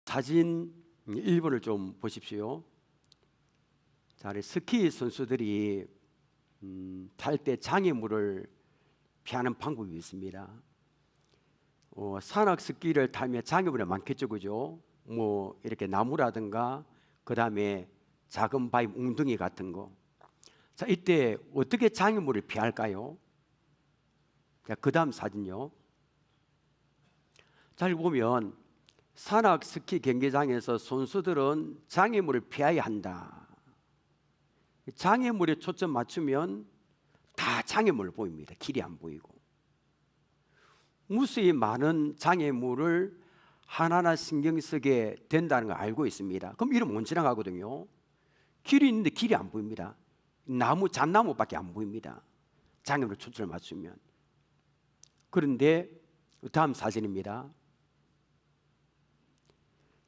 사진 1번을 좀 보십시오. 자, 스키 선수들이 탈 때 장애물을 피하는 방법이 있습니다. 산악 스키를 타면 장애물이 많겠죠, 그죠? 뭐 이렇게 나무라든가 그 다음에 작은 바위, 웅덩이 같은 거. 자, 이때 어떻게 장애물을 피할까요? 자, 그 다음 사진요. 잘 보면 산악 스키 경기장에서 선수들은 장애물을 피해야 한다. 장애물에 초점 맞추면 다 장애물 보입니다. 길이 안 보이고. 무수히 많은 장애물을 하나하나 신경 쓰게 된다는 걸 알고 있습니다. 그럼 이러면 못 지나가거든요. 길이 있는데 길이 안 보입니다. 나무, 잣나무밖에 안 보입니다. 장애물에 초점을 맞추면. 그런데 다음 사진입니다.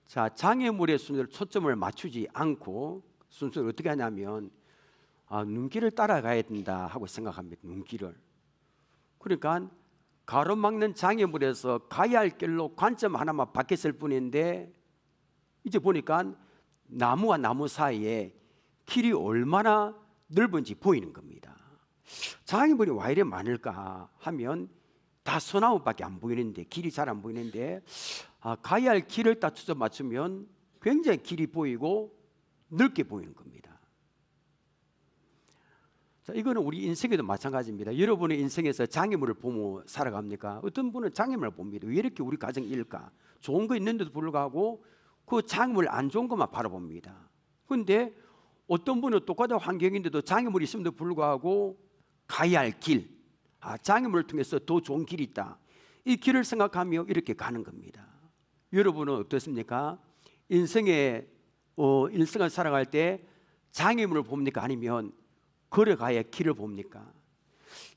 자, 장애물의 순서를 초점을 맞추지 않고 순서를 어떻게 하냐면 눈길을 따라가야 된다 하고 생각합니다. 눈길을. 그러니까 가로막는 장애물에서 가야 할 길로 관점 하나만 바뀌었을 뿐인데 이제 보니까 나무와 나무 사이에 길이 얼마나 넓은지 보이는 겁니다. 장애물이 왜 이래 많을까 하면 다 소나무밖에 안 보이는데, 길이 잘 안 보이는데 가야 할 길을 딱 초점 맞추면 굉장히 길이 보이고 넓게 보이는 겁니다. 자, 이거는 우리 인생에도 마찬가지입니다. 여러분의 인생에서 장애물을 보며 살아갑니까? 어떤 분은 장애물을 봅니다. 왜 이렇게 우리 가정이 이럴까? 좋은 거 있는데도 불구하고 그 장애물 안 좋은 것만 바라봅니다. 그런데 어떤 분은 똑같은 환경인데도 장애물이 있음에도 불구하고 가야 할 길, 장애물을 통해서 더 좋은 길이 있다. 이 길을 생각하며 이렇게 가는 겁니다. 여러분은 어떻습니까? 인생을 살아갈 때 장애물을 봅니까? 아니면 걸어가야 길을 봅니까?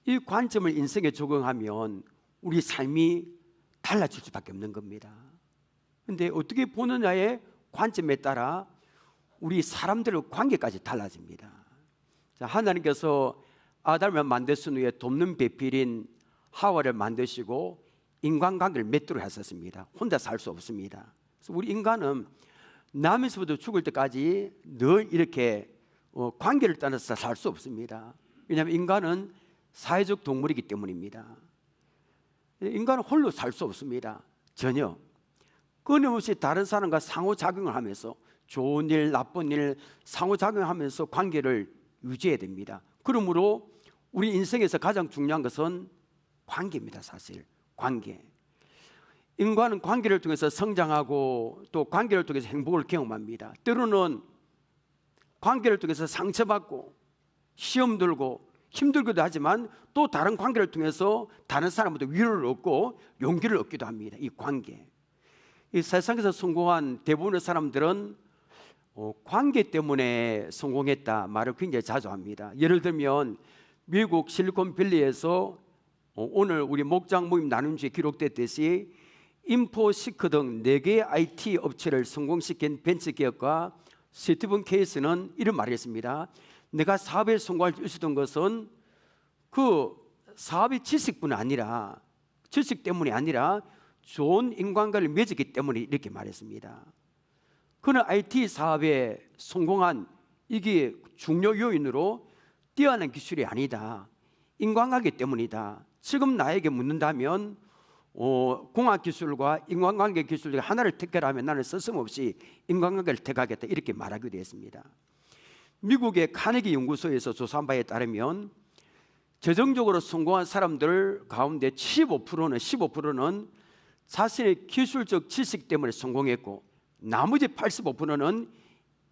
이 관점을 인생에 적용하면 우리 삶이 달라질 수밖에 없는 겁니다. 그런데 어떻게 보느냐의 관점에 따라 우리 사람들의 관계까지 달라집니다. 자, 하나님께서 아담을 만드신 후에 돕는 배필인 하와를 만드시고 인간관계를 맺도록 하셨습니다. 혼자 살 수 없습니다. 그래서 우리 인간은 남에서부터 죽을 때까지 늘 이렇게 관계를 떠나서 살 수 없습니다. 왜냐하면 인간은 사회적 동물이기 때문입니다. 인간은 홀로 살 수 없습니다. 전혀. 끊임없이 다른 사람과 상호작용을 하면서 좋은 일, 나쁜 일 상호작용하면서 관계를 유지해야 됩니다. 그러므로 우리 인생에서 가장 중요한 것은 관계입니다. 사실 관계. 인간은 관계를 통해서 성장하고 또 관계를 통해서 행복을 경험합니다. 때로는 관계를 통해서 상처받고 시험 들고 힘들기도 하지만 또 다른 관계를 통해서 다른 사람부터 위로를 얻고 용기를 얻기도 합니다. 이 관계. 이 세상에서 성공한 대부분의 사람들은 관계 때문에 성공했다 말을 굉장히 자주 합니다. 예를 들면 미국 실리콘밸리에서 오늘 우리 목장 모임 나눔 주에 기록됐듯이 인포시크 등 4개의 IT 업체를 성공시킨 벤처기업가 스티븐 케이스는 이런 말을 했습니다. 내가 사업에 성공할 수 있었던 것은 그 사업의 지식 때문이 아니라 좋은 인간관계를 맺었기 때문에 이렇게 말했습니다. 그는 IT 사업에 성공한 이게 중요 요인으로 뛰어난 기술이 아니다. 인간관계 때문이다. 지금 나에게 묻는다면 공학기술과 인간관계 기술 중에 하나를 택하라면 나는 서슴없이 인간관계를 택하겠다 이렇게 말하기도 했습니다. 미국의 카네기 연구소에서 조사한 바에 따르면 재정적으로 성공한 사람들 가운데 15%는 자신의 기술적 지식 때문에 성공했고 나머지 85%는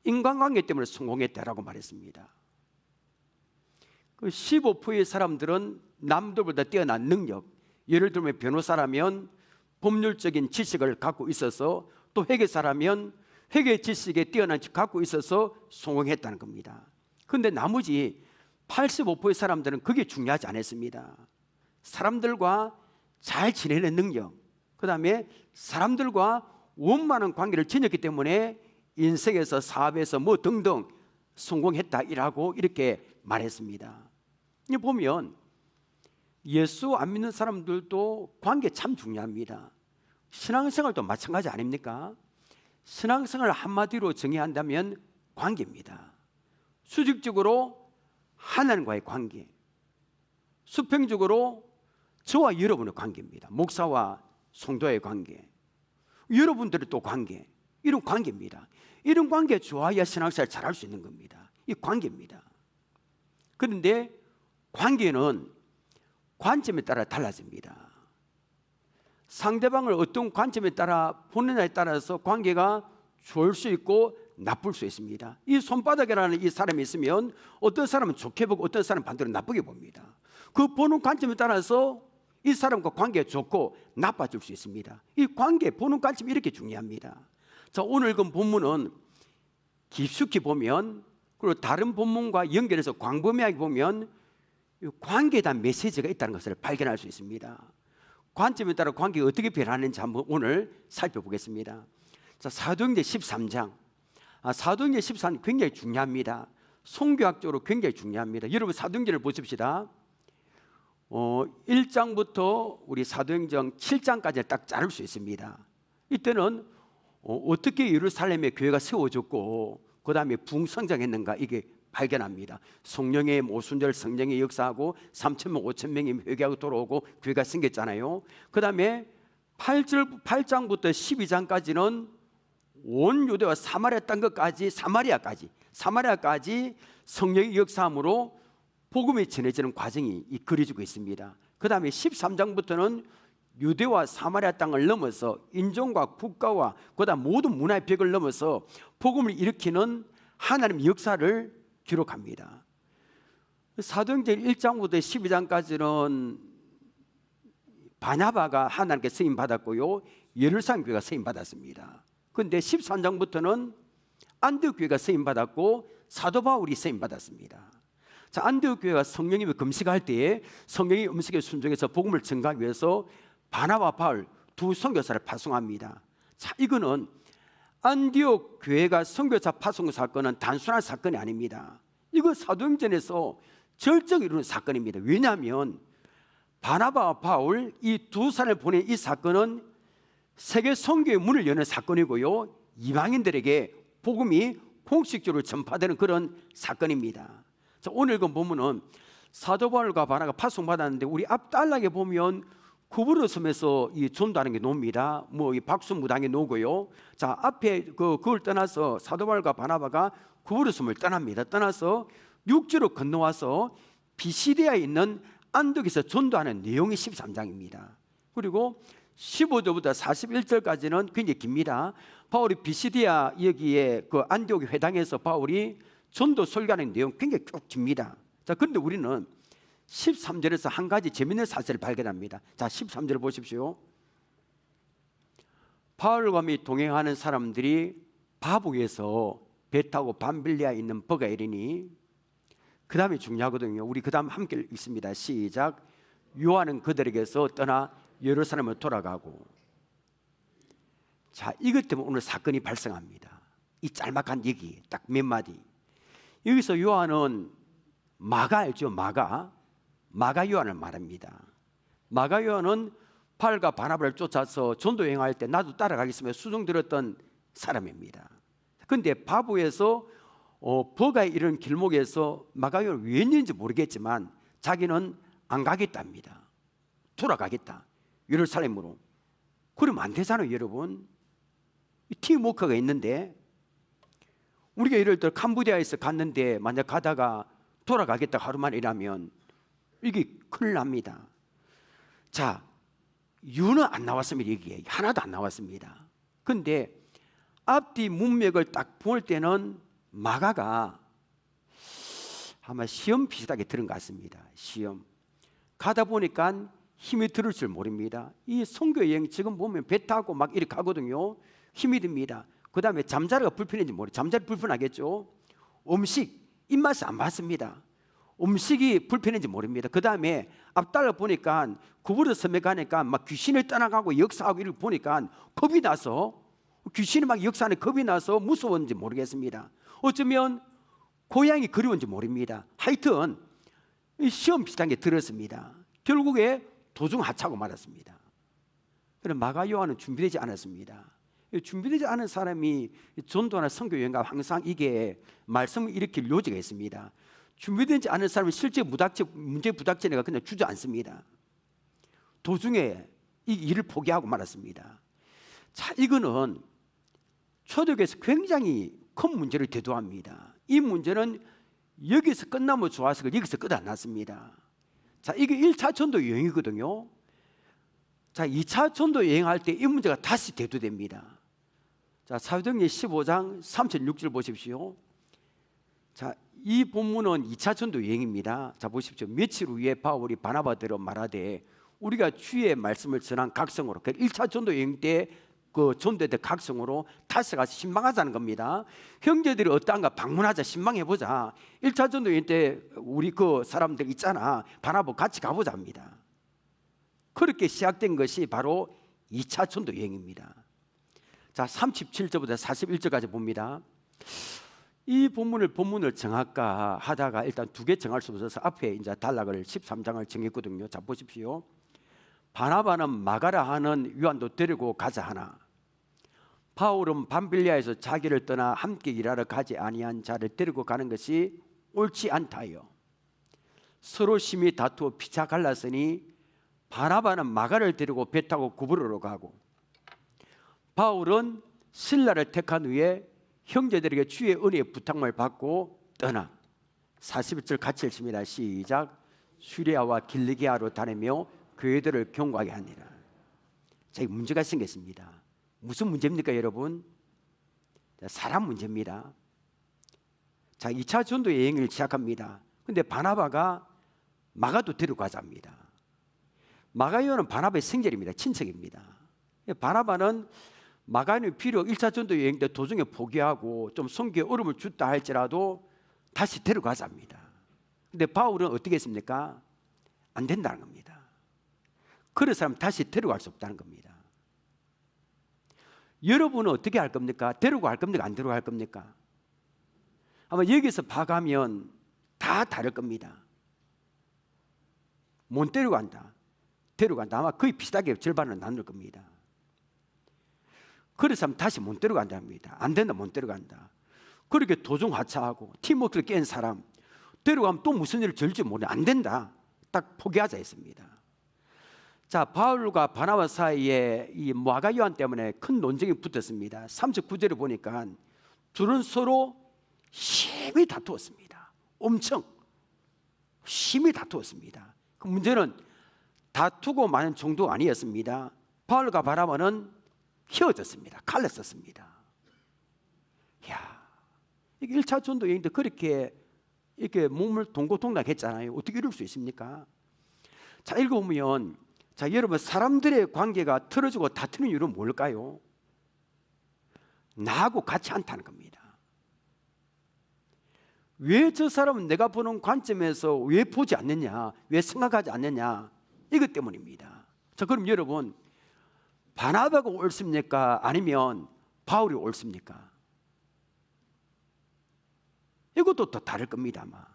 인간관계 때문에 성공했다라고 말했습니다. 그 15%의 사람들은 남들보다 뛰어난 능력, 예를 들면 변호사라면 법률적인 지식을 갖고 있어서 또 회계사라면 회계 지식에 뛰어난 갖고 있어서 성공했다는 겁니다. 그런데 나머지 85%의 사람들은 그게 중요하지 않았습니다. 사람들과 잘 지내는 능력, 그 다음에 사람들과 원만한 관계를 지녔기 때문에 인생에서 사업에서 뭐 등등 성공했다라고 이렇게 말했습니다. 보면 예수 안 믿는 사람들도 관계 참 중요합니다. 신앙생활도 마찬가지 아닙니까? 신앙생활을 한마디로 정의한다면 관계입니다. 수직적으로 하나님과의 관계, 수평적으로 저와 여러분의 관계입니다. 목사와 성도의 관계, 여러분들의 또 관계, 이런 관계입니다. 이런 관계에 좋아야 신앙생활을 잘할 수 있는 겁니다. 이 관계입니다. 그런데 관계는 관점에 따라 달라집니다. 상대방을 어떤 관점에 따라 보느냐에 따라서 관계가 좋을 수 있고 나쁠 수 있습니다. 이 손바닥이라는 이 사람이 있으면 어떤 사람은 좋게 보고 어떤 사람은 반대로 나쁘게 봅니다. 그 보는 관점에 따라서 이 사람과 관계가 좋고 나빠질 수 있습니다. 이 관계 보는 관점이 이렇게 중요합니다. 자, 오늘 읽은 본문은 깊숙이 보면, 그리고 다른 본문과 연결해서 광범위하게 보면 관계에 대한 메시지가 있다는 것을 발견할 수 있습니다. 관점에 따라 관계가 어떻게 변하는지 한번 오늘 살펴보겠습니다. 자, 사도행전 13장. 사도행전 13장 굉장히 중요합니다. 성교학적으로 굉장히 중요합니다. 여러분 사도행전을 보십시다. 1장부터 우리 사도행전 7장까지 딱 자를 수 있습니다. 이때는 어떻게 예루살렘에 교회가 세워졌고 그 다음에 부흥성장했는가 이게 발견합니다. 성령의 모순절 성령의 역사하고 3,000명 5,000명이 회개하고 돌아오고 교회가 생겼잖아요. 그 다음에 8장부터 12장까지는 온 유대와 사마리아 땅끝까지 사마리아까지 성령의 역사함으로 복음이 전해지는 과정이 그려지고 있습니다. 그 다음에 13장부터는 유대와 사마리아 땅을 넘어서 인종과 국가와 그 다음 모든 문화의 벽을 넘어서 복음을 일으키는 하나님의 역사를 기록합니다. 사도행전 1장부터 12장까지는 바나바가 하나님께 쓰임 받았고요, 예루살렘 교회가 쓰임 받았습니다. 그런데 13장부터는 안디옥 교회가 쓰임 받았고 사도 바울이 쓰임 받았습니다. 자, 안디옥 교회가 성령님이 금식할 때에 성령의 음식에 순종해서 복음을 전가하기 위해서 바나바와 바울 두 선교사를 파송합니다. 자, 이거는 안디옥 교회가 선교사 파송 사건은 단순한 사건이 아닙니다. 이거 사도행전에서 절정을 이루는 사건입니다. 왜냐하면 바나바와 바울 이 두 사람을 보낸 이 사건은 세계 선교의 문을 여는 사건이고요, 이방인들에게 복음이 공식적으로 전파되는 그런 사건입니다. 자, 오늘 그 본문은 사도 바울과 바나바가 파송받았는데 우리 앞 단락에 보면 구부러 섬에서 이 전도하는 게 나옵니다. 이 박수무당이 나오고요. 자, 앞에 그걸 떠나서 사도 바울과 바나바가 구부러 섬을 떠납니다. 떠나서 육지로 건너와서 비시디아에 있는 안독에서 전도하는 내용이 13장입니다. 그리고 15절부터 41절까지는 굉장히 깁니다. 바울이 비시디아 여기에 그 안디옥 회당에서 바울이 전도 설교하는 내용 굉장히 쭉 깁니다. 자, 그런데 우리는 13절에서 한 가지 재미있는 사실을 발견합니다. 자, 13절 보십시오. 바울과 및 동행하는 사람들이 바보에서 배 타고 밤빌리아에 있는 버가에 이르니, 그 다음에 중요하거든요. 우리 그 다음 함께 읽습니다. 시작. 요한은 그들에게서 떠나 예루살렘을 돌아가고. 자, 이것 때문에 오늘 사건이 발생합니다. 이 짤막한 얘기 딱 몇 마디. 여기서 요한은 마가 알죠? 마가 요한을 말합니다. 마가 요한은 바울과 바나바를 쫓아서 전도 여행할 때 나도 따라가겠으며 수종 들었던 사람입니다. 그런데 바보에서 버가에 이른 길목에서 마가 요한은 왜 있는지 모르겠지만 자기는 안 가겠답니다. 돌아가겠다, 예루살렘으로. 그러면 안 되잖아요, 여러분. 팀워크가 있는데 우리가 예를 들어 캄보디아에서 갔는데 만약 가다가 돌아가겠다 하루 만에 이라면 이게 큰일 납니다. 자, 이유는 안 나왔습니다. 여기에 하나도 안 나왔습니다. 그런데 앞뒤 문맥을 딱 볼 때는 마가가 아마 시험 비슷하게 들은 것 같습니다. 시험 가다 보니까 힘이 들을 줄 모릅니다. 이 선교 여행 지금 보면 배 타고 막 이렇게 가거든요. 힘이 듭니다. 그 다음에 잠자리가 불편한지 모르겠어요. 잠자리 불편하겠죠. 음식 입맛이 안 맞습니다. 음식이 불편한지 모릅니다. 그 다음에 앞달라 보니까 구부러 섬에 가니까 막 귀신을 떠나가고 역사하고 이렇게 보니까 겁이 나서, 귀신이 막 역사하는 겁이 나서 무서웠는지 모르겠습니다. 어쩌면 고향이 그리운지 모릅니다. 하여튼 시험 비슷한 게 들었습니다. 결국에 도중 하차하고 말았습니다. 그럼 마가 요한은 준비되지 않았습니다. 준비되지 않은 사람이 전도나 선교 여행가 항상 이게 말씀을 일으킬 요지가 있습니다. 준비되지 않은 사람은 실제 문제 부닥치니까 그냥 주저앉습니다. 도중에 이 일을 포기하고 말았습니다. 자, 이거는 초대교회에서 굉장히 큰 문제를 대두합니다. 이 문제는 여기서 끝나면 좋아서 여기서 끝 안 났습니다. 자, 이게 1차 전도 여행이거든요. 자, 2차 전도 여행할 때 이 문제가 다시 대두됩니다. 자, 사도행전 15장 36절 보십시오. 자, 이 본문은 2차 전도 여행입니다. 자, 보십시오. 며칠 후에 바울이 바나바더러 말하되 우리가 주의 말씀을 전한 각성으로, 1차 전도 여행 때 그 전도대 각성으로 다시 가서 신방하자는 겁니다. 형제들이 어떠한가 방문하자, 신방해보자. 1차 전도 여행 때 우리 그 사람들 있잖아, 바나바 같이 가보자 합니다. 그렇게 시작된 것이 바로 2차 전도 여행입니다. 자, 37절부터 41절까지 봅니다. 이 본문을 정할까 하다가 일단 두 개 정할 수 없어서 앞에 이제 단락을 13장을 정했거든요. 자, 보십시오. 바나바는 마가라 하는 요한도 데리고 가자 하나, 바울은 밤빌리아에서 자기를 떠나 함께 일하러 가지 아니한 자를 데리고 가는 것이 옳지 않다요. 서로 심히 다투어 피차 갈랐으니 바나바는 마가를 데리고 배 타고 구브로로 가고, 바울은 실라를 택한 후에 형제들에게 주의 은혜의 부탁을 받고 떠나 41절 같이 읽습니다. 시작. 수리아와 길리기아로 다니며 교회들을 경고하게 하니라. 자, 문제가 생겼습니다. 무슨 문제입니까, 여러분? 사람 문제입니다. 자, 2차 전도 여행을 시작합니다. 근데 바나바가 마가도 데려가자 합니다. 마가요는 바나바의 생절입니다. 친척입니다. 바나바는 마가는 비록 1차 전도 여행 때 도중에 포기하고 좀 선교에 어려움을 줬다 할지라도 다시 데려가자 합니다. 근데 바울은 어떻게 했습니까? 안 된다는 겁니다. 그런 사람 다시 데려갈 수 없다는 겁니다. 여러분은 어떻게 할 겁니까? 데려갈 겁니까? 안 데려갈 겁니까? 아마 여기서 봐가면 다 다를 겁니다. 못 데려간다, 데려간다, 아마 거의 비슷하게 절반은 나눌 겁니다. 그래서 다시 못 데려간다 합니다. 안 된다, 못 데려간다. 그렇게 도중하차하고 팀워크를 깬 사람 데려가면 또 무슨 일을 저릴지 모르, 안 된다, 딱 포기하자 했습니다. 자, 바울과 바나바 사이에 이 마가 요한 때문에 큰 논쟁이 붙었습니다. 39절에 보니까 둘은 서로 심히 다투었습니다. 엄청 심히 다투었습니다. 그 문제는 다투고 마는 정도가 아니었습니다. 바울과 바나바는 헤어졌습니다. 갈랐었습니다. 야, 이게 1차 전도 여행도 그렇게 이렇게 몸을 동고동락했잖아요. 어떻게 이럴 수 있습니까? 자, 읽어보면, 자, 여러분, 사람들의 관계가 틀어지고 다투는 이유는 뭘까요? 나하고 같이 않다는 겁니다. 왜 저 사람은 내가 보는 관점에서 왜 보지 않느냐, 왜 생각하지 않느냐, 이것 때문입니다. 자, 그럼 여러분, 바나바가 옳습니까? 아니면 바울이 옳습니까? 이것도 또 다를 겁니다. 아마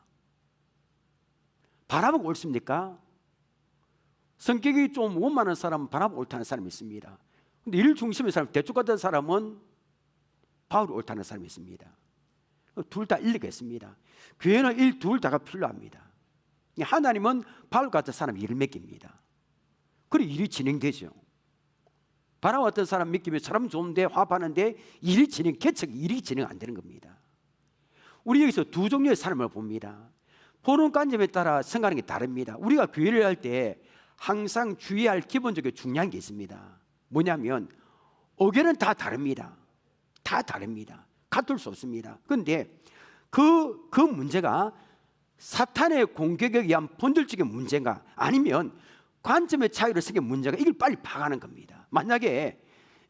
바나바가 옳습니까? 성격이 좀 원만한 사람은 바나바 옳다는 사람이 있습니다. 근데 일 중심의 사람, 대쪽 같은 사람은 바울이 옳다는 사람이 있습니다. 둘 다 일리가 있습니다. 교회는 일 둘 다가 필요합니다. 하나님은 바울 같은 사람 일을 맡깁니다. 그리고 일이 진행되죠. 바나바 같은 사람 맡기면 사람 좋은데 화합하는데 일이 일이 진행 안 되는 겁니다. 우리 여기서 두 종류의 사람을 봅니다. 보는 관점에 따라 생각하는 게 다릅니다. 우리가 교회를 할 때 항상 주의할 기본적으로 중요한 게 있습니다. 뭐냐면 의견은 다 다릅니다. 다 다릅니다. 같을 수 없습니다. 그런데 그 문제가 사탄의 공격에 의한 본질적인 문제가 아니면 관점의 차이로 생긴 문제가 이걸 빨리 파가는 겁니다. 만약에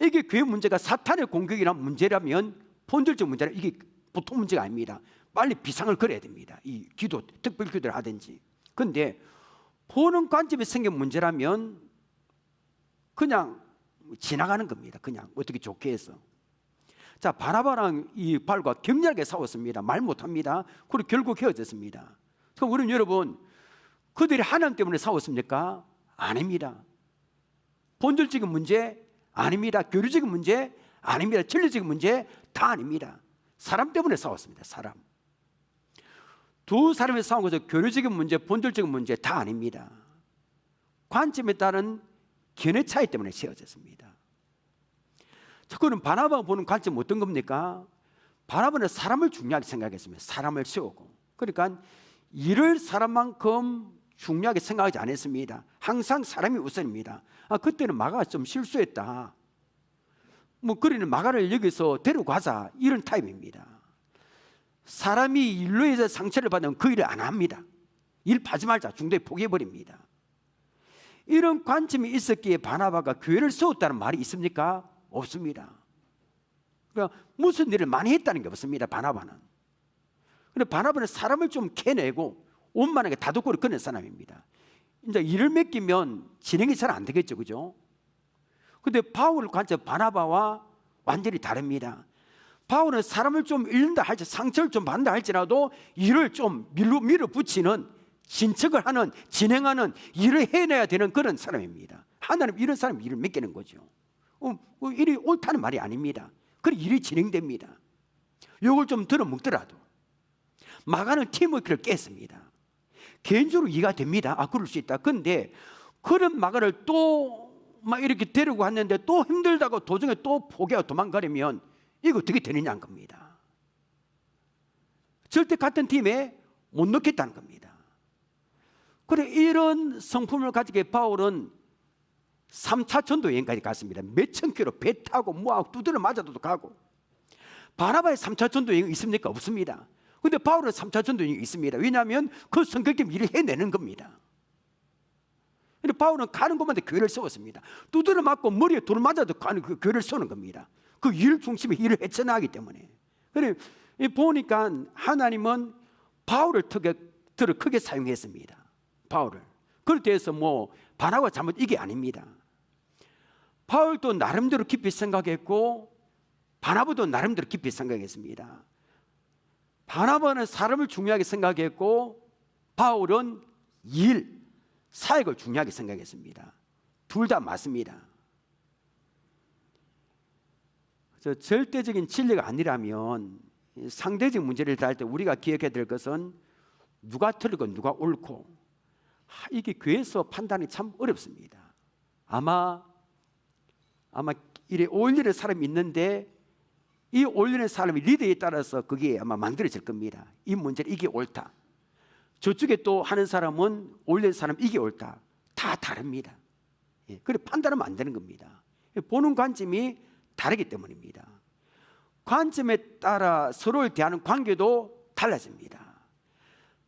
이게 교회 문제가 사탄의 공격이란 문제라면 본질적 문제는 이게 보통 문제가 아닙니다. 빨리 비상을 걸어야 됩니다. 이 기도, 특별 기도를 하든지. 그런데 보는 관점에 생긴 문제라면 그냥 지나가는 겁니다. 그냥 어떻게 좋게 해서. 자, 바나바랑 이 바울과 격렬하게 싸웠습니다. 말 못합니다. 그리고 결국 헤어졌습니다. 그럼 우리는 여러분, 그들이 하나님 때문에 싸웠습니까? 아닙니다. 본질적인 문제 아닙니다. 교류적인 문제 아닙니다. 진리적인 문제 다 아닙니다. 사람 때문에 싸웠습니다. 사람. 두 사람이 싸운 것은 교류적인 문제, 본질적인 문제 다 아닙니다. 관점에 따른 견해 차이 때문에 세워졌습니다. 그는 바나바가 보는 관점은 어떤 겁니까? 바나바는 사람을 중요하게 생각했습니다. 사람을 세우고. 그러니까 일을 사람만큼 중요하게 생각하지 않았습니다. 항상 사람이 우선입니다. 그때는 마가가 좀 실수했다. 그러는 마가를 여기서 데려가자 이런 타입입니다. 사람이 일로 해서 상처를 받으면 그 일을 안 합니다. 일 하지 말자 중도에 포기해버립니다. 이런 관점이 있었기에 바나바가 교회를 세웠다는 말이 있습니까? 없습니다. 그러니까 무슨 일을 많이 했다는 게 없습니다. 바나바는. 그런데 바나바는 사람을 좀 캐내고 원만하게 다독거려 끊는 사람입니다. 이제 일을 맡기면 진행이 잘 안 되겠죠, 그죠? 근데 바울 관점 바나바와 완전히 다릅니다. 바울은 사람을 좀 잃는다 할지 상처를 좀 받는다 할지라도 일을 좀 밀어붙이는 진척을 하는 진행하는 일을 해내야 되는 그런 사람입니다. 하나님 이런 사람 일을 맡기는 거죠. 일이 옳다는 말이 아닙니다. 그래 일이 진행됩니다. 이걸 좀 들어먹더라도 마가는 팀워크를 깼습니다. 개인적으로 이해가 됩니다. 그럴 수 있다. 근데 그런 마가를 또 막 이렇게 데리고 왔는데 또 힘들다고 도중에 또 포기하고 도망가려면 이거 어떻게 되느냐는 겁니다. 절대 같은 팀에 못 넣겠다는 겁니다. 그래 이런 성품을 가지게 바울은 3차 전도 여행까지 갔습니다. 몇천 킬로 배 타고 뭐하고 두드려 맞아도 가고. 바나바의 3차 전도 여행 있습니까? 없습니다. 근데 바울은 3차 전도 여행이 있습니다. 왜냐하면 그 성격적인 일을 해내는 겁니다. 근데 바울은 가는 곳마다 교회를 세웠습니다. 두드려 맞고 머리에 돌 맞아도 가는 그 교회를 세우는 겁니다. 그 일 중심에 일을 헤쳐나가기 때문에. 그래 보니까 하나님은 바울을 크게 사용했습니다. 바울을. 그럴 때에서 바나바가 잘못 이게 아닙니다. 바울도 나름대로 깊이 생각했고 바나바도 나름대로 깊이 생각했습니다. 바나바는 사람을 중요하게 생각했고 바울은 일, 사역을 중요하게 생각했습니다. 둘 다 맞습니다. 절대적인 진리가 아니라면 상대적 문제를 다할 때 우리가 기억해야 될 것은 누가 틀리고 누가 옳고 이게 교회에서 판단이 참 어렵습니다. 아마 이래 올리는 사람이 있는데 이 올리는 사람이 리더에 따라서 그게 아마 만들어질 겁니다. 이 문제는 이게 옳다. 저쪽에 또 하는 사람은 올리는 사람 이게 옳다. 다 다릅니다. 그래 판단하면 안 되는 겁니다. 보는 관점이 다르기 때문입니다. 관점에 따라 서로를 대하는 관계도 달라집니다.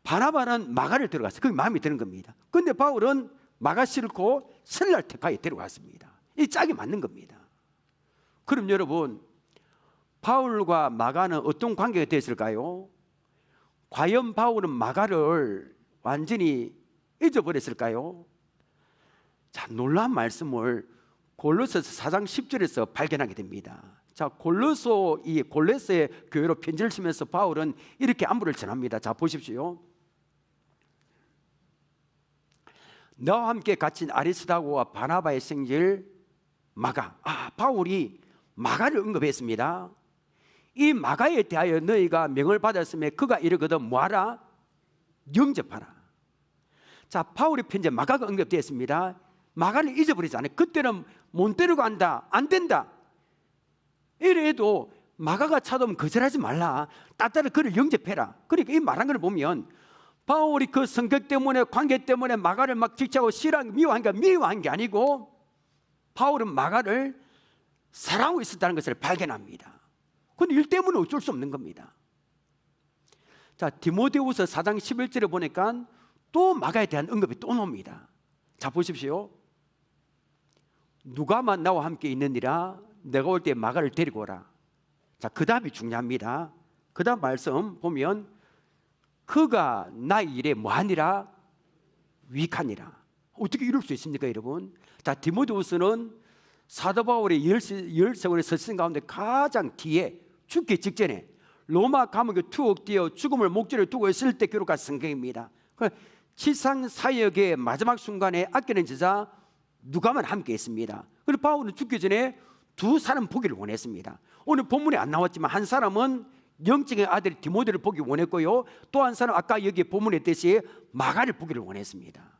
바나바는 마가를 데려갔어요. 그게 마음에 드는 겁니다. 그런데 바울은 마가 싫고 설날 택하에 데려갔습니다. 이 짝이 맞는 겁니다. 그럼 여러분 바울과 마가는 어떤 관계가 됐을까요? 과연 바울은 마가를 완전히 잊어버렸을까요? 자, 놀라운 말씀을 골로새서 4장 10절에서 발견하게 됩니다. 자, 골로새의 교회로 편지를 쓰면서 바울은 이렇게 안부를 전합니다. 자, 보십시오. 너와 함께 갇힌 아리스다고와 바나바의 생질 마가. 바울이 마가를 언급했습니다. 이 마가에 대하여 너희가 명을 받았으면 그가 이르거든 뭐하라? 영접하라. 자, 바울의 편지에 마가가 언급되었습니다. 마가를 잊어버리지 않아요. 그때는 못 데리고 간다, 안 된다. 이래도 마가가 찾아오면 거절하지 말라. 따따라 그를 영접해라. 그러니까 이 말한 걸 보면 바울이 그 성격 때문에 관계 때문에 마가를 막 질책하고 싫어한 미워한 게 아니고 바울은 마가를 사랑하고 있었다는 것을 발견합니다. 그건 일 때문에 어쩔 수 없는 겁니다. 자, 디모데후서 4장 11절에 보니까 또 마가에 대한 언급이 또 나옵니다. 자, 보십시오. 누가만 나와 함께 있느니라 내가 올 때 마가를 데리고 오라. 자, 그 답이 중요합니다. 그 다음 말씀 보면 그가 나의 일에 뭐하니라? 위익하니라. 어떻게 이럴 수 있습니까, 여러분? 자, 디모데후서는 사도 바울의 10세월의 서신 가운데 가장 뒤에 죽기 직전에 로마 감옥에 투옥 되어 죽음을 목전에 두고 있을 때 기록한 성경입니다. 지상 사역의 마지막 순간에 아끼는 제자 누가만 함께 있습니다. 그리고 바울은 죽기 전에 두 사람 보기를 원했습니다. 오늘 본문에 안 나왔지만 한 사람은 영적인 아들 디모데를 보기 원했고요, 또 한 사람 아까 여기 본문에 있듯이 마가를 보기를 원했습니다.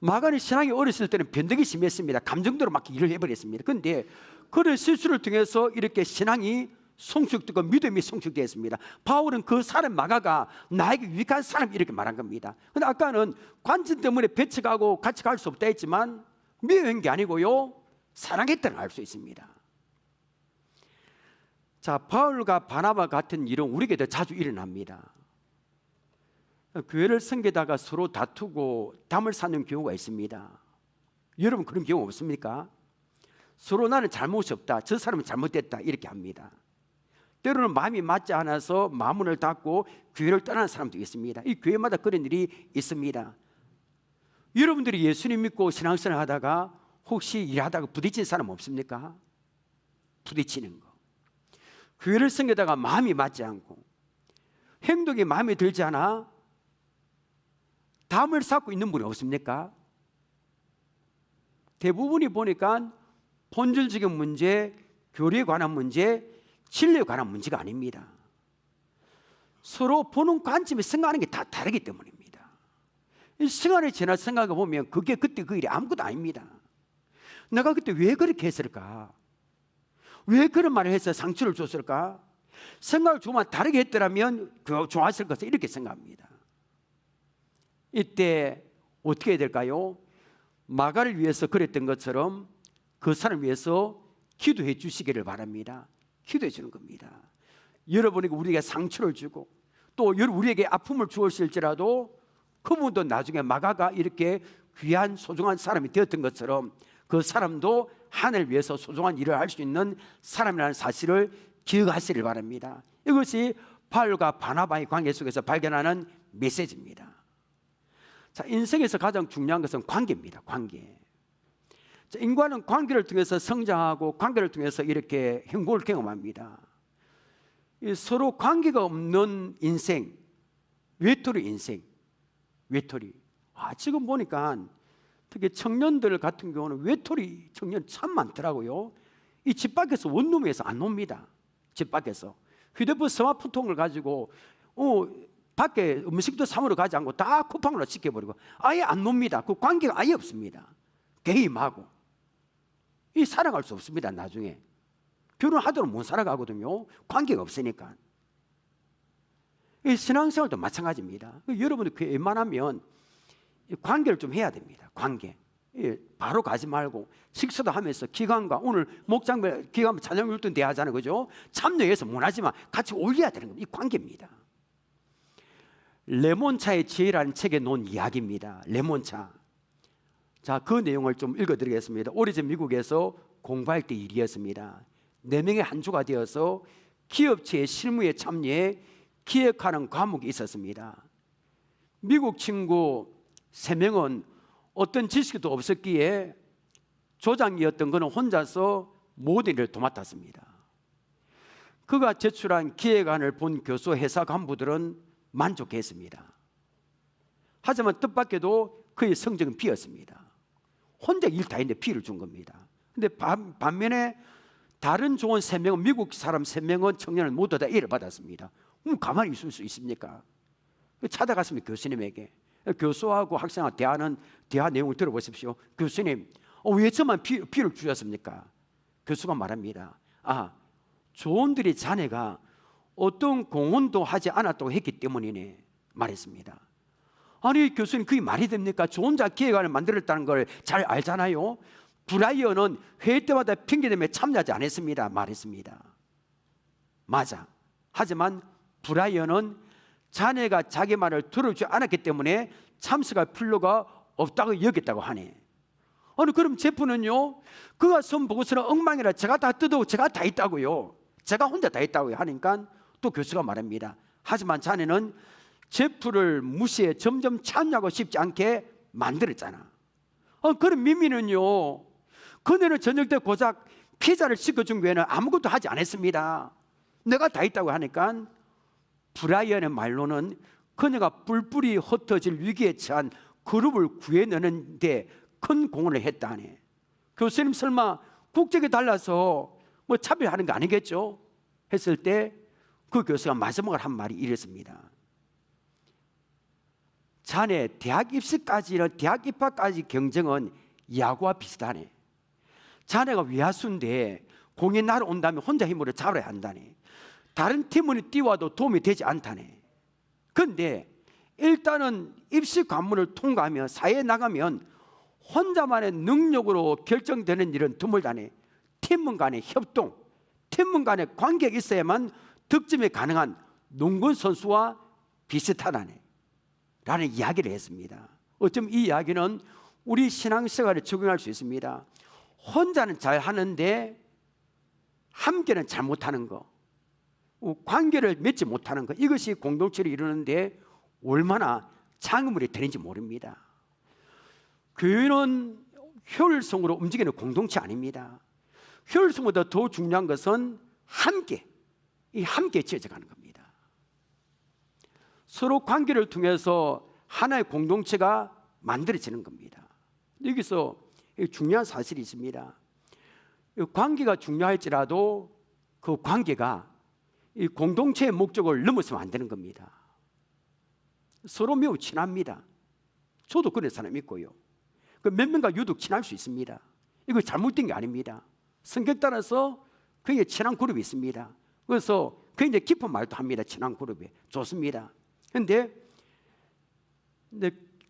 마가는 신앙이 어렸을 때는 변덕이 심했습니다. 감정대로 막 일을 해버렸습니다. 그런데 그런 실수를 통해서 이렇게 신앙이 성숙되고 믿음이 성숙되었습니다. 바울은 그 사람 마가가 나에게 유익한 사람 이렇게 말한 겁니다. 그런데 아까는 관점 때문에 배척하고 같이 갈 수 없다 했지만 미워한 게 아니고요, 사랑했다는 알 수 있습니다. 자, 바울과 바나바 같은 일은 우리에게도 자주 일어납니다. 교회를 섬기다가 서로 다투고 담을 쌓는 경우가 있습니다. 여러분 그런 경우 없습니까? 서로 나는 잘못이 없다, 저 사람은 잘못됐다 이렇게 합니다. 때로는 마음이 맞지 않아서 마문을 닫고 교회를 떠나는 사람도 있습니다. 이 교회마다 그런 일이 있습니다. 여러분들이 예수님 믿고 신앙생활 하다가 혹시 일하다가 부딪힌 사람 없습니까? 부딪히는 거. 교회를 섬기다가 마음이 맞지 않고 행동이 마음에 들지 않아 담을 쌓고 있는 분이 없습니까? 대부분이 보니까 본질적인 문제, 교리에 관한 문제, 진리에 관한 문제가 아닙니다. 서로 보는 관점이 생각하는 게 다 다르기 때문입니다. 시간이 지나 생각해 보면 그게 그때 그 일이 아무것도 아닙니다. 내가 그때 왜 그렇게 했을까? 왜 그런 말을 해서 상처를 줬을까? 생각을 조금만 다르게 했더라면 좋았을 것을 이렇게 생각합니다. 이때 어떻게 해야 될까요? 마가를 위해서 그랬던 것처럼 그 사람을 위해서 기도해 주시기를 바랍니다. 기도해 주는 겁니다. 여러분에게 우리에게 상처를 주고 또 우리에게 아픔을 주었을지라도 그분도 나중에 마가가 이렇게 귀한 소중한 사람이 되었던 것처럼 그 사람도 하늘을 위해서 소중한 일을 할 수 있는 사람이라는 사실을 기억하시길 바랍니다. 이것이 바울과 바나바의 관계 속에서 발견하는 메시지입니다. 자, 인생에서 가장 중요한 것은 관계입니다. 관계. 자, 인간은 관계를 통해서 성장하고 관계를 통해서 이렇게 행복을 경험합니다. 서로 관계가 없는 인생, 외톨이 인생, 외톨이. 지금 보니까 특히 청년들 같은 경우는 외톨이 청년 참 많더라고요. 이 집 밖에서 원룸에서 안 놉니다. 집 밖에서 휴대폰 스마트폰을 가지고 밖에 음식도 사먹으러 가지 않고 다 쿠팡으로 시켜버리고 아예 안 놉니다. 그 관계가 아예 없습니다. 게임하고 이 살아갈 수 없습니다. 나중에 결혼하도록 못 살아가거든요. 관계가 없으니까. 이 신앙생활도 마찬가지입니다. 여러분들 그 웬만하면 관계를 좀 해야 됩니다. 관계. 바로 가지 말고 식사도 하면서 기관과 오늘 목장별 기관 찬양 율동 대하잖아요, 그죠? 참여해서 못하지만 같이 올려야 되는 겁니다. 이 관계입니다. 레몬차의 지혜라는 책에 놓은 이야기입니다. 레몬차. 자, 그 내용을 좀 읽어드리겠습니다. 오래전 미국에서 공부할 때 일이었습니다. 4명의 한 주가 되어서 기업체의 실무에 참여해 기획하는 과목이 있었습니다. 미국 친구 3명은 어떤 지식도 없었기에 조장이었던 그는 혼자서 모든 일을 도맡았습니다. 그가 제출한 기획안을 본 교수 회사 간부들은 만족했습니다. 하지만 뜻밖에도 그의 성적은 B였습니다. 혼자 일 다 했는데 B를 준 겁니다. 근데 반면에 다른 조원 3명은 미국 사람 3명은 청년을 모두 다 A를 받았습니다. 가만히 있을 수 있습니까? 찾아갔습니다. 교수님에게. 교수하고 학생하고 대화 내용을 들어보십시오. 교수님, 왜 저만 B를 주셨습니까? 교수가 말합니다. 조원들의 자네가 어떤 공헌도 하지 않았다고 했기 때문이네 말했습니다. 아니 교수님, 그게 말이 됩니까? 저 혼자 기획안을 만들었다는 걸 잘 알잖아요. 브라이언은 회의 때마다 핑계대며 참여하지 않았습니다 말했습니다. 맞아. 하지만 브라이언은 자네가 자기 말을 들어주지 않았기 때문에 참석할 필요가 없다고 여겼다고 하네. 아니 그럼 제프는요? 그가 손 보고서는 엉망이라 제가 다 뜯어 제가 다 했다고요. 제가 혼자 다 했다고 하니까 또 교수가 말합니다. 하지만 자네는 제프를 무시해 점점 참여하고 싶지 않게 만들었잖아. 그럼 미미는요? 그녀는 저녁 때 고작 피자를 시켜준 외에는 아무것도 하지 않았습니다. 내가 다 했다고 하니까 브라이언의 말로는 그녀가 뿔뿔이 흩어질 위기에 처한 그룹을 구해내는데 큰 공헌을 했다네. 교수님 설마 국적이 달라서 뭐 차별하는 거 아니겠죠? 했을 때 그 교수가 마지막으로 한 말이 이랬습니다. 자네 대학 입학까지 경쟁은 야구와 비슷하네. 자네가 외야수인데 공이 날아온다면 혼자 힘으로 잡아야 한다네. 다른 팀은 뛰어와도 도움이 되지 않다네. 그런데 일단은 입시 관문을 통과하며 사회에 나가면 혼자만의 능력으로 결정되는 일은 드물다네. 팀원 간의 협동, 팀원 간의 관계가 있어야만 득점이 가능한 농구 선수와 비슷하다네 라는 이야기를 했습니다. 어쩌면 이 이야기는 우리 신앙생활에 적용할 수 있습니다. 혼자는 잘 하는데 함께는 잘 못하는 거, 관계를 맺지 못하는 것, 이것이 공동체를 이루는데 얼마나 장애물이 되는지 모릅니다. 교회는 효율성으로 움직이는 공동체 아닙니다. 효율성보다 더 중요한 것은 함께 지어져가는 겁니다. 서로 관계를 통해서 하나의 공동체가 만들어지는 겁니다. 여기서 중요한 사실이 있습니다. 관계가 중요할지라도 그 관계가 이 공동체의 목적을 넘어서면 안 되는 겁니다. 서로 매우 친합니다. 저도 그런 사람 있고요. 몇 명과 유독 친할 수 있습니다. 이거 잘못된 게 아닙니다. 성격 따라서 굉장히 친한 그룹이 있습니다. 그래서 굉장히 깊은 말도 합니다. 친한 그룹이 좋습니다. 그런데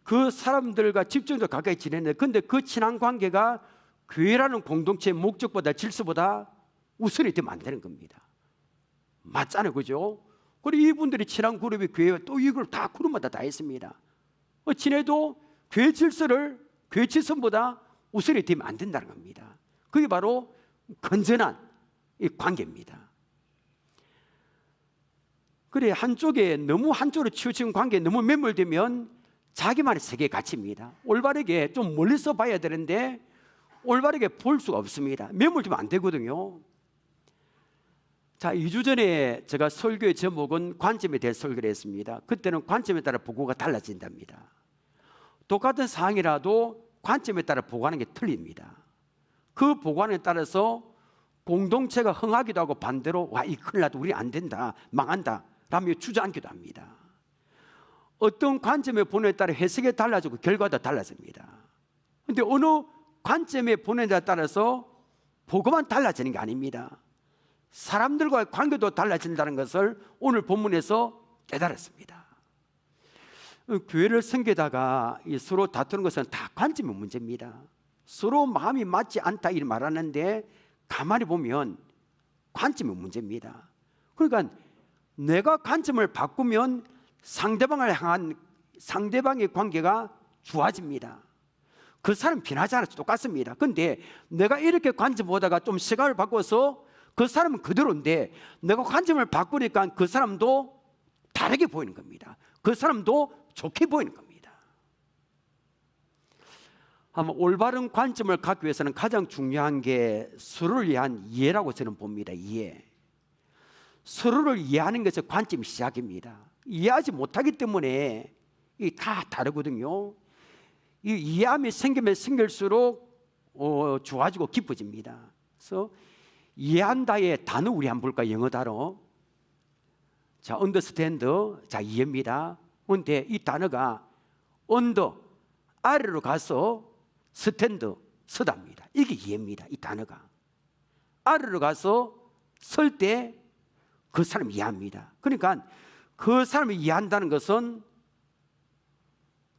그 사람들과 집중적으로 가까이 지내는데, 근데 그 친한 관계가 교회라는 공동체의 목적보다 질서보다 우선이 되면 안 되는 겁니다. 맞잖아요, 그죠? 그리고 이분들이 친한 그룹이 교회와 또 이걸 다 그룹마다 다 있습니다. 친해도 교회 질서를 교회 질서보다 우선이 되면 안 된다는 겁니다. 그게 바로 건전한 이 관계입니다. 그래, 너무 한쪽으로 치우친 관계에 너무 매몰되면 자기만의 세계에 갇힙니다. 올바르게 좀 멀리서 봐야 되는데 올바르게 볼 수가 없습니다. 매몰되면 안 되거든요. 자, 2주 전에 제가 설교의 제목은 관점에 대해 설교를 했습니다. 그때는 관점에 따라 보고가 달라진답니다. 똑같은 사항이라도 관점에 따라 보고하는 게 틀립니다. 그 보고안에 따라서 공동체가 흥하기도 하고 반대로 와, 이 큰일 나도 우리 안 된다, 망한다 라며 주저앉기도 합니다. 어떤 관점에 보느냐에 따라 해석이 달라지고 결과도 달라집니다. 그런데 어느 관점에 보느냐에 따라서 보고만 달라지는 게 아닙니다. 사람들과의 관계도 달라진다는 것을 오늘 본문에서 깨달았습니다. 교회를 섬기다가 서로 다투는 것은 다 관점의 문제입니다. 서로 마음이 맞지 않다 이 말하는데 가만히 보면 관점의 문제입니다. 그러니까 내가 관점을 바꾸면 상대방을 향한 상대방의 관계가 좋아집니다. 그 사람 비난하지 않아도 똑같습니다. 그런데 내가 이렇게 관점 보다가 좀 시각을 바꿔서 그 사람은 그대로인데 내가 관점을 바꾸니까 그 사람도 다르게 보이는 겁니다. 그 사람도 좋게 보이는 겁니다. 아마 올바른 관점을 갖기 위해서는 가장 중요한 게 서로를 위한 이해라고 저는 봅니다. 이해. 서로를 이해하는 것이 관점이 시작입니다. 이해하지 못하기 때문에 이게 다 다르거든요. 이 이해함이 생기면 생길수록 좋아지고 깊어집니다. 그래서 이해한다의 단어 우리 한번 볼까요? 영어 단어. 자, understand. 자, 이해입니다. 그런데 이 단어가 under, 아래로 가서 stand, 서답니다. 이게 이해입니다. 이 단어가. 아래로 가서 설 때 그 사람을 이해합니다. 그러니까 그 사람을 이해한다는 것은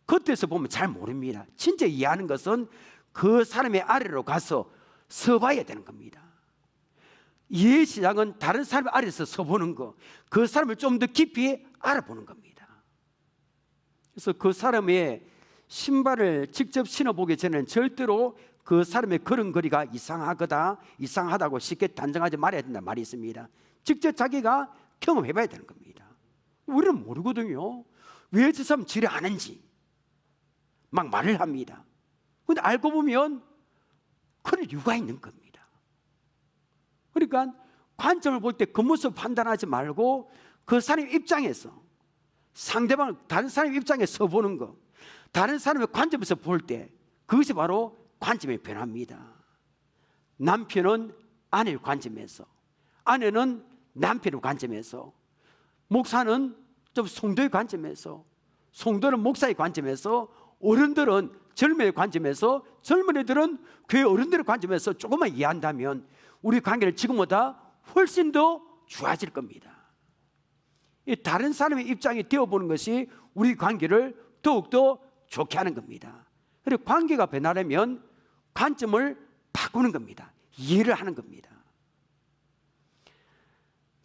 겉에서 보면 잘 모릅니다. 진짜 이해하는 것은 그 사람의 아래로 가서 서봐야 되는 겁니다. 이해의 시작은 다른 사람의 아래에서 서보는 거, 그 사람을 좀 더 깊이 알아보는 겁니다. 그래서 그 사람의 신발을 직접 신어보기 전에는 절대로 그 사람의 걸음걸이가 이상하다고 쉽게 단정하지 말아야 된다는 말이 있습니다. 직접 자기가 경험해봐야 되는 겁니다. 우리는 모르거든요. 왜 저 사람 저리 아는지 막 말을 합니다. 그런데 알고 보면 그런 이유가 있는 겁니다. 그러니까 관점을 볼 때 겉모습 판단하지 말고 그 사람 입장에서 상대방을 다른 사람 입장에 서보는 거, 다른 사람의 관점에서 볼 때 그것이 바로 관점의 변화입니다. 남편은 아내의 관점에서, 아내는 남편의 관점에서, 목사는 좀 성도의 관점에서, 성도는 목사의 관점에서, 어른들은 젊은이의 관점에서, 젊은이들은 교회 어른들의 관점에서 조금만 이해한다면 우리 관계는 지금보다 훨씬 더 좋아질 겁니다. 이 다른 사람의 입장이 되어보는 것이 우리 관계를 더욱더 좋게 하는 겁니다. 그리고 관계가 변하려면 관점을 바꾸는 겁니다. 이해를 하는 겁니다.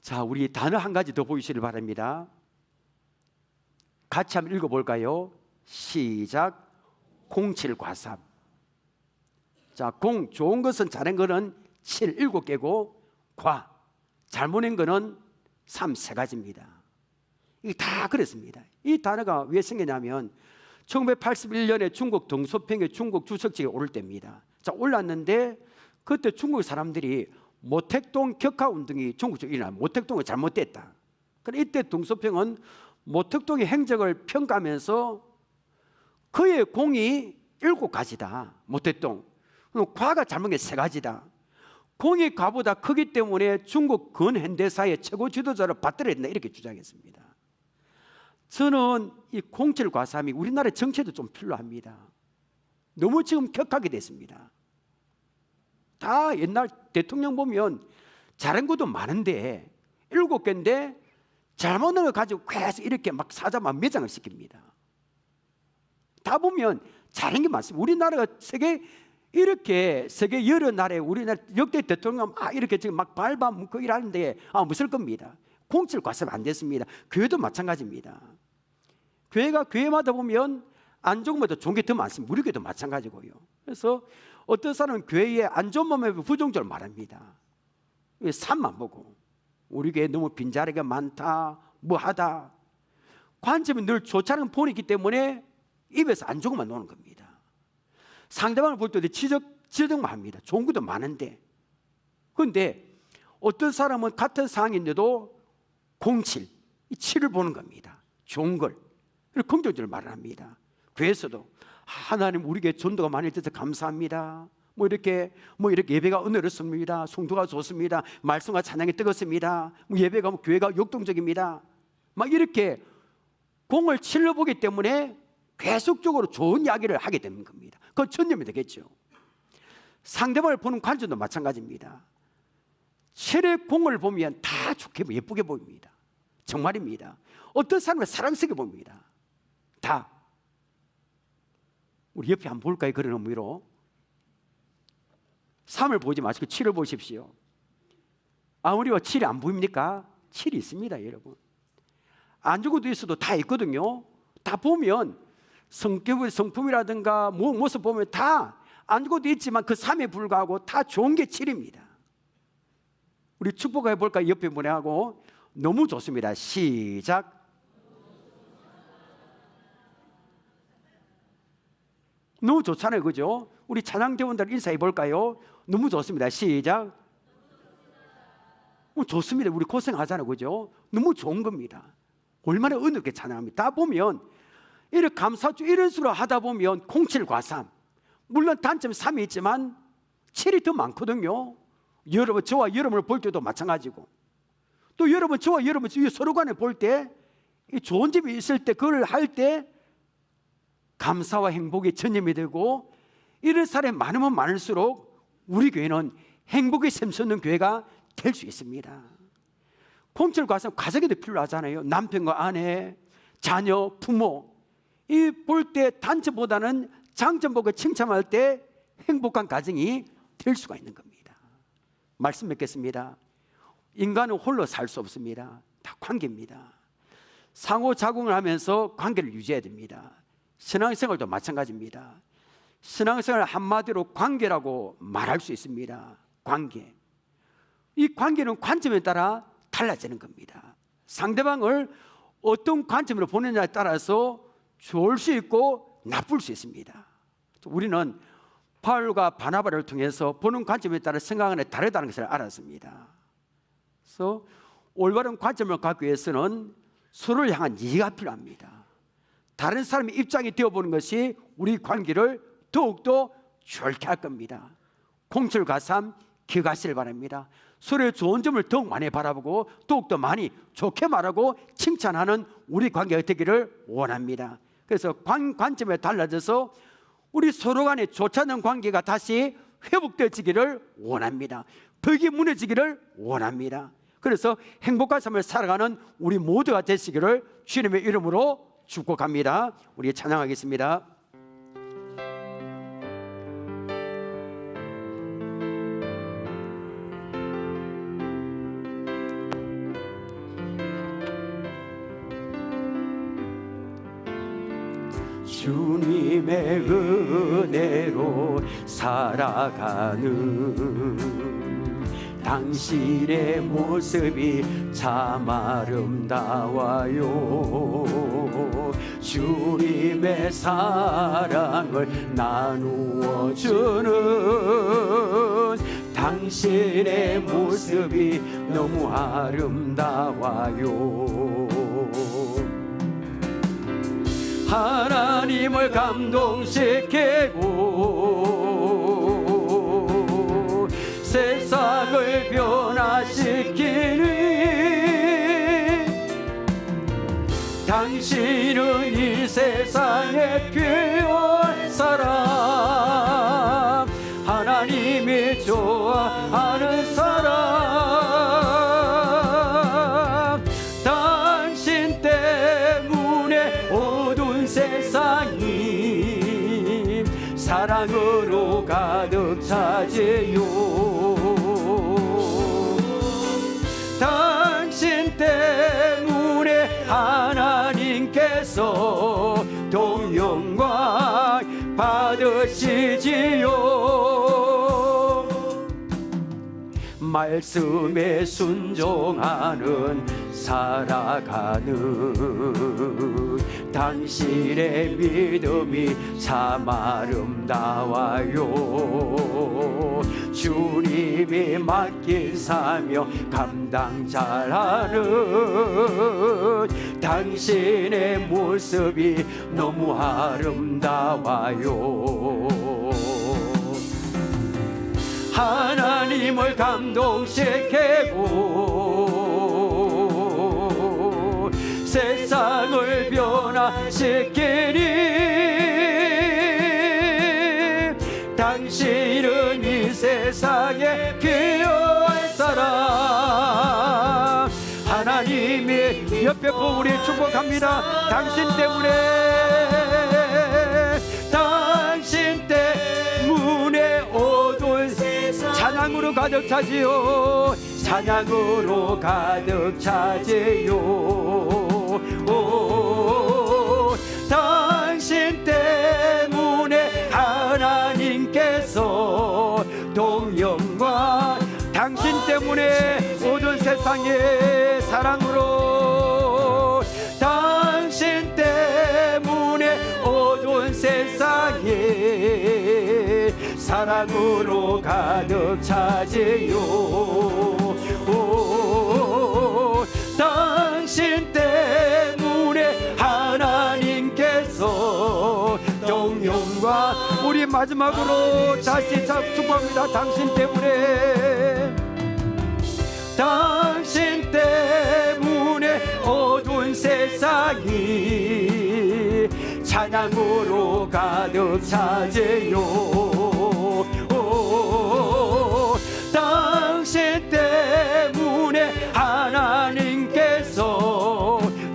자, 우리 단어 한 가지 더 보이시길 바랍니다. 같이 한번 읽어볼까요? 시작. 07과삼. 자, 공, 좋은 것은 잘한 거는 7, 7개고, 과, 잘못한 거는 3, 3가지입니다. 이게 다 그랬습니다. 이 단어가 왜 생기냐면 1981년에 중국 덩소평에 중국 주석지에 오를 때입니다. 자, 올랐는데 그때 중국 사람들이 모택동 격하운동이 중국 쪽에 일어나, 모택동이 잘못됐다. 그런데 이때 덩소평은 모택동의 행적을 평가하면서 그의 공이 7가지다. 모택동. 그럼 과가 잘못된 게 3가지다. 공이 과보다 크기 때문에 중국 근현대사의 최고 지도자를 받들어야 된다. 이렇게 주장했습니다. 저는 이 07과삼이 우리나라 정치에도 좀 필요합니다. 너무 지금 격하게 됐습니다. 다 옛날 대통령 보면 잘한 것도 많은데 7개인데 잘못한 걸 가지고 계속 이렇게 막 사자만 매장을 시킵니다. 다 보면 잘한 게 많습니다. 우리나라가 세계 여러 나라에 우리나라 역대 대통령 이렇게 지금 막 밟아먹고 일하는데 무슨 겁니다. 07과삼 안 됐습니다. 교회도 마찬가지입니다. 교회가 교회마다 보면 안 좋은 것도 좋은 게 더 많습니다. 우리 교회도 마찬가지고요. 그래서 어떤 사람은 교회에 안 좋은 몸에 부정적으로 말합니다. 산만 보고 우리 교회 너무 빈자리가 많다, 뭐하다. 관점이 늘 좋지 않은 폰이 있기 때문에 입에서 안 좋은 것만 노는 겁니다. 상대방을 볼 때도 지적만 합니다. 좋은 것도 많은데. 그런데 어떤 사람은 같은 상황인데도 07, 이 7을 보는 겁니다. 좋은 걸. 그리고 긍정적으로 말을 합니다. 교회에서도 하나님 우리 교회 전도가 많이 돼서 감사합니다. 이렇게 예배가 은혜롭습니다. 성도가 좋습니다. 말씀과 찬양이 뜨겁습니다. 예배가 교회가 역동적입니다. 막 이렇게 공을 7로 보기 때문에 계속적으로 좋은 이야기를 하게 되는 겁니다. 그건 전념이 되겠죠. 상대방을 보는 관점도 마찬가지입니다. 7의 공을 보면 다 좋게 예쁘게 보입니다. 정말입니다. 어떤 사람을 사랑스럽게 봅니다. 다. 우리 옆에 한번 볼까요? 그런 의미로 3을 보지 마시고 7을 보십시오. 우리 7이 안 보입니까? 7이 있습니다, 여러분. 안 죽어도 있어도 다 있거든요. 다 보면 성품이라든가 모습 보면 다 안 죽어도 있지만 그 3에 불과하고 다 좋은 게 7입니다. 우리 축복해 볼까요? 옆에 보내하고 너무 좋습니다. 시작. 너무 좋잖아요, 그죠? 우리 찬양대원들 인사해 볼까요? 너무 좋습니다. 시작. 좋습니다. 우리 고생하잖아요, 그죠? 너무 좋은 겁니다. 얼마나 은혜롭게 찬양합니다. 다 보면 이렇게 감사주 이런 식으로 하다 보면 07과삼, 물론 단점 3이 있지만 7이 더 많거든요. 여러분, 저와 여러분을 볼 때도 마찬가지고, 또 여러분, 저와 여러분 서로 간에 볼 때 좋은 점이 있을 때 그걸 할 때 감사와 행복이 전념이 되고, 이런 사람이 많으면 많을수록 우리 교회는 행복이 샘솟는 교회가 될 수 있습니다. 07과삼 가족에도 필요하잖아요. 남편과 아내, 자녀, 부모. 이 볼 때 단점보다는 장점 보고 칭찬할 때 행복한 가정이 될 수가 있는 겁니다. 말씀 맺겠습니다. 인간은 홀로 살 수 없습니다. 다 관계입니다. 상호작용을 하면서 관계를 유지해야 됩니다. 신앙생활도 마찬가지입니다. 신앙생활 한마디로 관계라고 말할 수 있습니다. 관계. 이 관계는 관점에 따라 달라지는 겁니다. 상대방을 어떤 관점으로 보느냐에 따라서 좋을 수 있고 나쁠 수 있습니다. 우리는 바울과 바나바를 통해서 보는 관점에 따라 생각하는 게 다르다는 것을 알았습니다. 그래서 올바른 관점을 갖기 위해서는 서로를 향한 이해가 필요합니다. 다른 사람의 입장이 되어보는 것이 우리 관계를 더욱더 좋게 할 겁니다. 07과삼 기억하시길 바랍니다. 서로의 좋은 점을 더욱 많이 바라보고 더욱더 많이 좋게 말하고 칭찬하는 우리 관계가 되기를 원합니다. 그래서 관점에 달라져서 우리 서로 간에 좋지 않은 관계가 다시 회복되어지기를 원합니다. 벽이 무너지기를 원합니다. 그래서 행복한 삶을 살아가는 우리 모두가 되시기를 주님의 이름으로 축복합니다. 우리 찬양하겠습니다. 주님의 은혜로 살아가는 당신의 모습이 참 아름다워요. 주님의 사랑을 나누어 주는 당신의 모습이 너무 아름다워요. 하나님을 감동시키고 세상을 변화시키는 당신은 이 세상의 귀한 사람, 하나님이 좋아하는 사람, 당신 때문에 어두운 세상이 사랑으로 가득 차지요. 당신 때문에 하나님께서 동영광 받으시지요. 말씀에 순종하는 살아가는 당신의 믿음이 참 아름다워요. 주님이 맡긴 사명 감당 잘하는 당신의 모습이 너무 아름다워요. 하나님을 감동시키고 세상을 변화시키니 당신은 이 세상의 귀한 사람, 하나님이 옆에 보고 우리 축복합니다. 당신 때문에 어두운 찬양으로 가득 차지요. 찬양으로 가득 차지요. 당신 때문에 하나님께서 동영광, 당신 때문에 모든 세상의 사랑으로, 당신 때문에 어두운 세상에 사랑으로 가득 차지요. 당신 때문에 하나님께서 동영광, 우리 마지막으로 다시 축복합니다. 당신 때문에 어두운 세상이 찬양으로 가득 차지요. 당신 때문에 하나님께서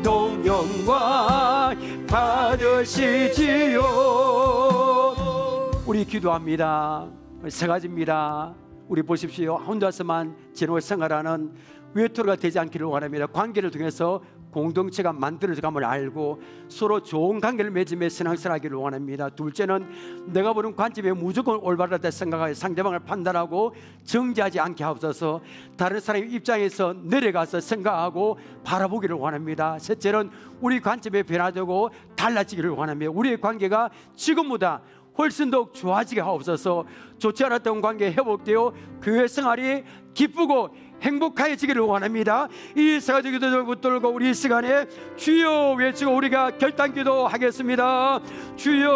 동영광 받으시지요. 우리 기도합니다. 세 가지입니다. 우리 보십시오. 혼자서만 진호를 생활하는 외톨이가 되지 않기를 원합니다. 관계를 통해서 공동체가 만들어져감을 알고 서로 좋은 관계를 맺으며 신앙생활하기를 원합니다. 둘째는 내가 보는 관점에 무조건 올바르다 생각하여 상대방을 판단하고 정죄하지 않게 하옵소서. 다른 사람의 입장에서 내려가서 생각하고 바라보기를 원합니다. 셋째는 우리 관점에 변화되고 달라지기를 원합니다. 우리의 관계가 지금보다 훨씬 더 좋아지게 하옵소서. 좋지 않았던 관계 회복되어 교회 생활이 기쁘고 행복해지기를 원합니다. 이 세 가지 기도를 붙들고 우리 이 시간에 주여 외치고 우리가 결단기도 하겠습니다. 주여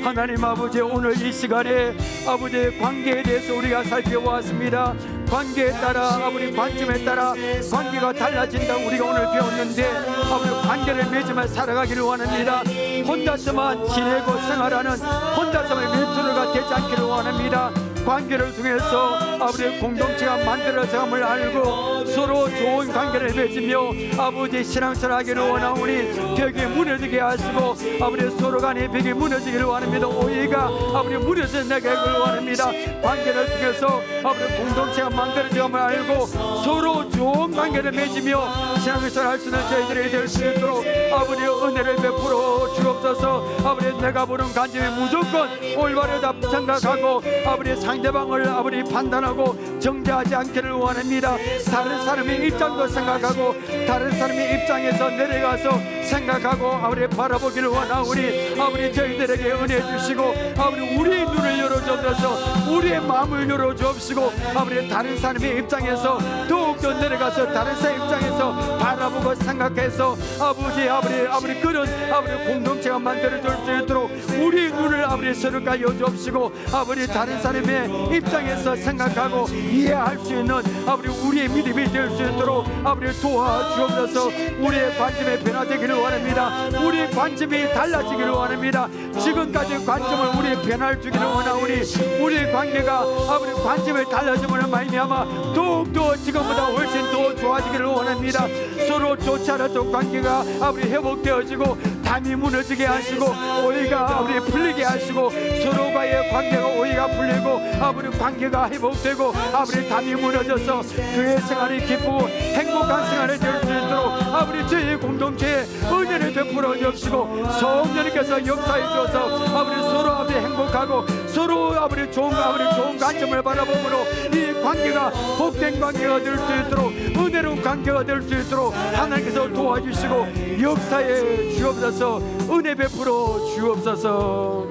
하나님 아버지, 오늘 이 시간에 아버지의 관계에 대해서 우리가 살펴보았습니다. 관계에 따라, 아버지 관점에 따라 관계가 달라진다고 우리가 오늘 배웠는데, 아버지 관계를 맺으며 살아가기를 원합니다. 혼자서만 지내고 생활하는 혼자서만 멘토르가 되지 않기를 원합니다. 관계를 통해서 아버지 공동체가 만들어져감을 알고 서로 좋은 관계를 맺으며 아버지 신앙생활하기를 원하오니 벽이 무너지게 하시고 아버지 서로 간의 벽이 무너지기를 원합니다. 오해가 아버지 무너져내게 하기를 원합니다. 관계를 통해서 아버지 공동체가 만들어져감을 알고 서로 좋은 관계를 맺으며 신앙생활 할 수 있는 저희들이 될 수 있도록 아버지 은혜를 베풀어 주옵소서. 아버지 내가 보는 관점이 무조건 올바르다 생각하고 아버지 상대방을 아버지 판단하고 정죄하지 않기를 원합니다. 다른 사람의 입장도 생각하고 다른 사람의 입장에서 내려가서 생각하고 아버지 바라보기를 원하오니 아버지 저희들에게 은혜 주시고 아버지 우리의 눈을 열어주옵소서. 우리의 마음을 열어주옵시고 아버지 다른 사람의 입장에서 더욱더 내려가서 다른 사람의 입장에서 바라보고 생각해서 아버지 그런 아버지 공동체가 만들어질 수 있도록 우리의 눈을 아버지 서로가 여주옵시고 아버지 다른 사람의 입장에서 생각하고 이해할 수 있는 아버지 우리의 믿음이 될 수 있도록 아버지 도와주옵소서. 우리의 관점이 변화되기를 원합니다. 우리의 관점이 달라지기를 원합니다. 지금까지 관점을 우리의 변화를 주기를 원하오니 우리의 관계가 아버지 관점을 달라짐으로 말미암아 더욱더 지금보다 훨씬 더 좋아지기를 원합니다. 서로 좋지 않았던 관계가 아버지 회복되어지고 담이 무너지게 하시고 오해가 아버지 풀리게 하시고 서로가의 관계가 오해가 풀리고 아버지 관계가 회복되고 아버지 담이 무너져서 교회 생활이 기쁘고 행복한 생활이 될 수 있도록 아버지 저희 공동체에 은혜를 베풀어 주시고 성령님께서 역사해 주셔서 아버지 서로 아버지 행복하고 서로 아버지 좋은 관점을 바라보므로 이 관계가 복된 관계가 될 수 있도록 은혜로운 관계가 될 수 있도록 하나님께서 도와주시고 역사해 주옵소서. 은혜 베풀어 주옵소서.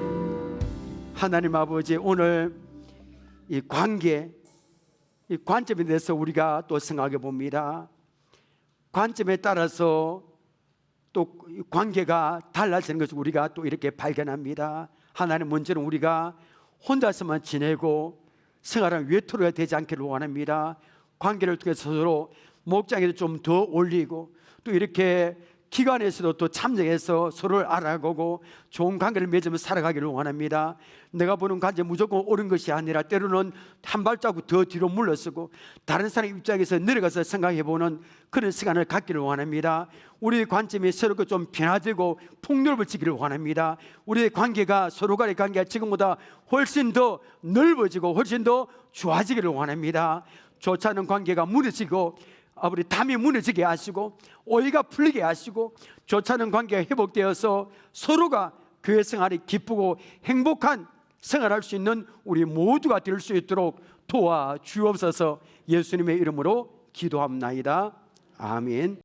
하나님 아버지, 오늘 이 관계, 이 관점에 대해서 우리가 또 생각해 봅니다. 관점에 따라서 또 관계가 달라지는 것을 우리가 또 이렇게 발견합니다. 하나님, 먼저는 우리가 혼자서만 지내고 생활하는 외톨이가 되지 않기를 원합니다. 관계를 통해서 서로 목장에도 좀 더 올리고 또 이렇게 기관에서도 또 참여해서 서로를 알아보고 좋은 관계를 맺으며 살아가기를 원합니다. 내가 보는 관계 무조건 옳은 것이 아니라 때로는 한 발자국 더 뒤로 물러서고 다른 사람 입장에서 내려가서 생각해보는 그런 시간을 갖기를 원합니다. 우리의 관점이 서로 좀 변화되고 폭넓어지기를 원합니다. 우리의 관계가 서로 간의 관계가 지금보다 훨씬 더 넓어지고 훨씬 더 좋아지기를 원합니다. 좋지 않은 관계가 무너지고 아버지 담이 무너지게 하시고 오해가 풀리게 하시고 좋지 않은 관계가 회복되어서 서로가 교회 생활이 기쁘고 행복한 생활할 수 있는 우리 모두가 될 수 있도록 도와주옵소서. 예수님의 이름으로 기도합나이다. 아멘.